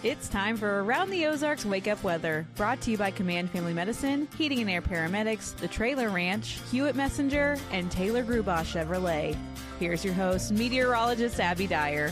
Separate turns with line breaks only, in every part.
It's time for Around the Ozarks Wake Up Weather, brought to you by Command Family Medicine, Heating and Air Paramedics, The Trailer Ranch, Hewitt Messenger, and Taylor Grubaugh Chevrolet. Here's your host, meteorologist Abby Dyer.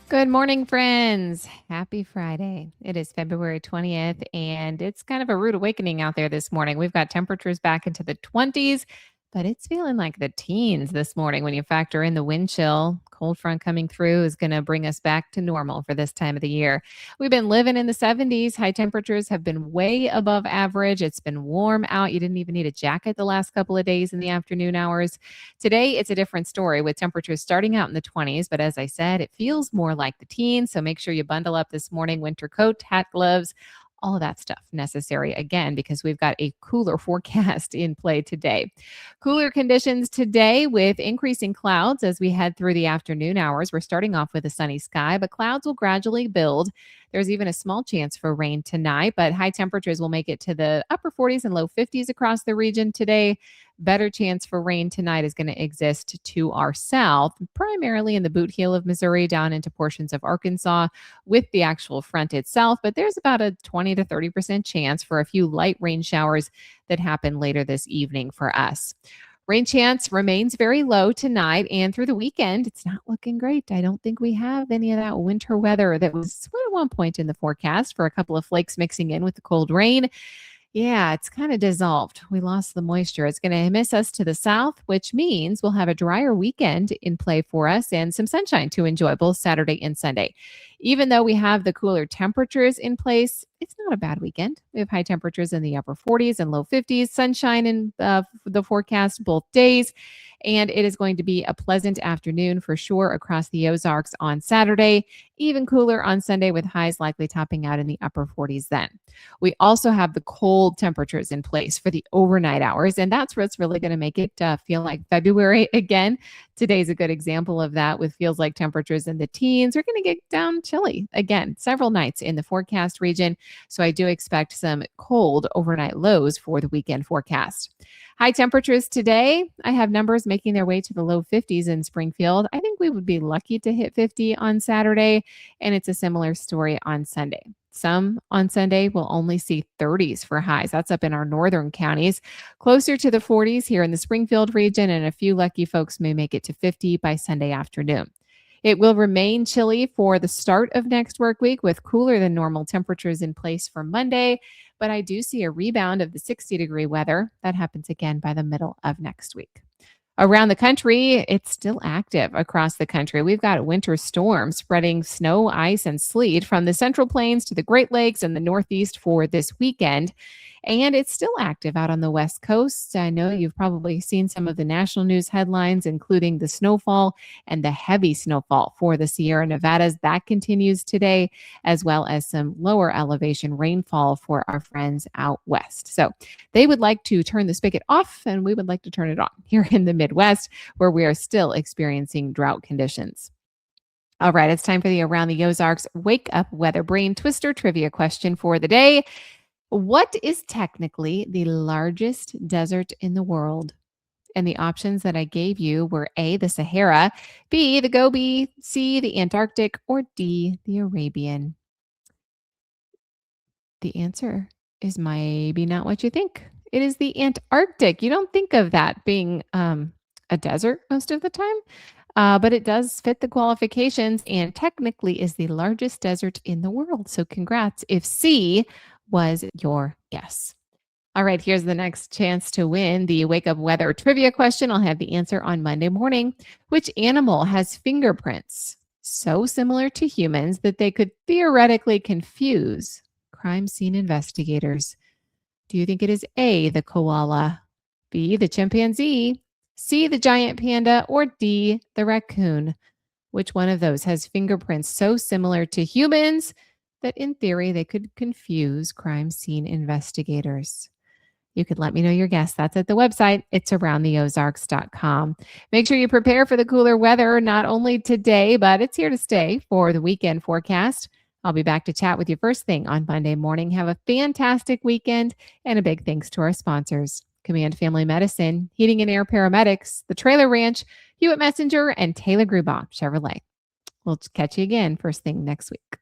Good morning, friends. Happy Friday. It is February 20th, and it's kind of a rude awakening out there this morning. We've got temperatures back into the 20s, but it's feeling like the teens this morning when you factor in the wind chill. Cold front coming through is going to bring us back to normal for this time of the year. We've been living in the 70s. High temperatures have been way above average. It's been warm out. You didn't even need a jacket the last couple of days in the afternoon hours. Today, it's a different story with temperatures starting out in the 20s, but as I said, it feels more like the teens. So make sure you bundle up this morning, winter coat, hat, gloves, all of that stuff necessary again, because we've got a cooler forecast in play today. Cooler conditions today with increasing clouds as we head through the afternoon hours. We're starting off with a sunny sky, but clouds will gradually build. There's even a small chance for rain tonight, but high temperatures will make it to the upper 40s and low 50s across the region today. Better chance for rain tonight is going to exist to our south, primarily in the boot heel of Missouri down into portions of Arkansas with the actual front itself. But there's about a 20 to 30% chance for a few light rain showers that happen later this evening for us. Rain chance remains very low tonight and through the weekend. It's not looking great. I don't think we have any of that winter weather that was at one point in the forecast for a couple of flakes mixing in with the cold rain. Yeah, it's kind of dissolved. We lost the moisture. It's going to miss us to the south, which means we'll have a drier weekend in play for us and some sunshine to enjoy both Saturday and Sunday. Even though we have the cooler temperatures in place, it's not a bad weekend. We have high temperatures in the upper 40s and low 50s, sunshine in the forecast both days. And it is going to be a pleasant afternoon for sure across the Ozarks on Saturday, even cooler on Sunday with highs likely topping out in the upper 40s then. We also have the cold temperatures in place for the overnight hours, and that's what's really going to make it feel like February again. Today's a good example of that with feels like temperatures in the teens. We're going to get down chilly again several nights in the forecast region, so I do expect some cold overnight lows for the weekend forecast. High temperatures today, I have numbers making their way to the low 50s in Springfield. I think we would be lucky to hit 50 on Saturday, and it's a similar story on Sunday. Some on Sunday will only see 30s for highs. That's up in our northern counties, closer to the 40s here in the Springfield region, and a few lucky folks may make it to 50 by Sunday afternoon. It will remain chilly for the start of next work week with cooler than normal temperatures in place for Monday, but I do see a rebound of the 60-degree weather. That happens again by the middle of next week. Around the country, it's still active across the country. We've got winter storms spreading snow, ice, and sleet from the Central Plains to the Great Lakes and the Northeast for this weekend. And it's still active out on the West Coast. I know you've probably seen some of the national news headlines, including the snowfall and the heavy snowfall for the Sierra Nevadas. That continues today, as well as some lower elevation rainfall for our friends out west. So they would like to turn the spigot off, and we would like to turn it on here in the Midwest, where we are still experiencing drought conditions. All right, it's time for the Around the Ozarks Wake Up Weather Brain Twister trivia question for the day. What is technically the largest desert in the world? And the options that I gave you were A, the Sahara, B, the Gobi, C, the Antarctic, or D, the Arabian. The answer is maybe not what you think. It is the Antarctic. You don't think of that being a desert most of the time, but it does fit the qualifications and technically is the largest desert in the world. So congrats if C was your guess. All right, here's the next chance to win the Wake Up Weather trivia question. I'll have the answer on Monday morning. Which animal has fingerprints so similar to humans that they could theoretically confuse crime scene investigators? Do you think it is A, the koala, B, the chimpanzee, C, the giant panda, or D, the raccoon? Which one of those has fingerprints so similar to humans that in theory they could confuse crime scene investigators? You could let me know your guess. That's at the website. It's aroundtheozarks.com. Make sure you prepare for the cooler weather, not only today, but it's here to stay for the weekend forecast. I'll be back to chat with you first thing on Monday morning. Have a fantastic weekend, and a big thanks to our sponsors: Command Family Medicine, Heating and Air Paramedics, The Trailer Ranch, Hewitt Messenger, and Taylor Grubaugh Chevrolet. We'll catch you again first thing next week.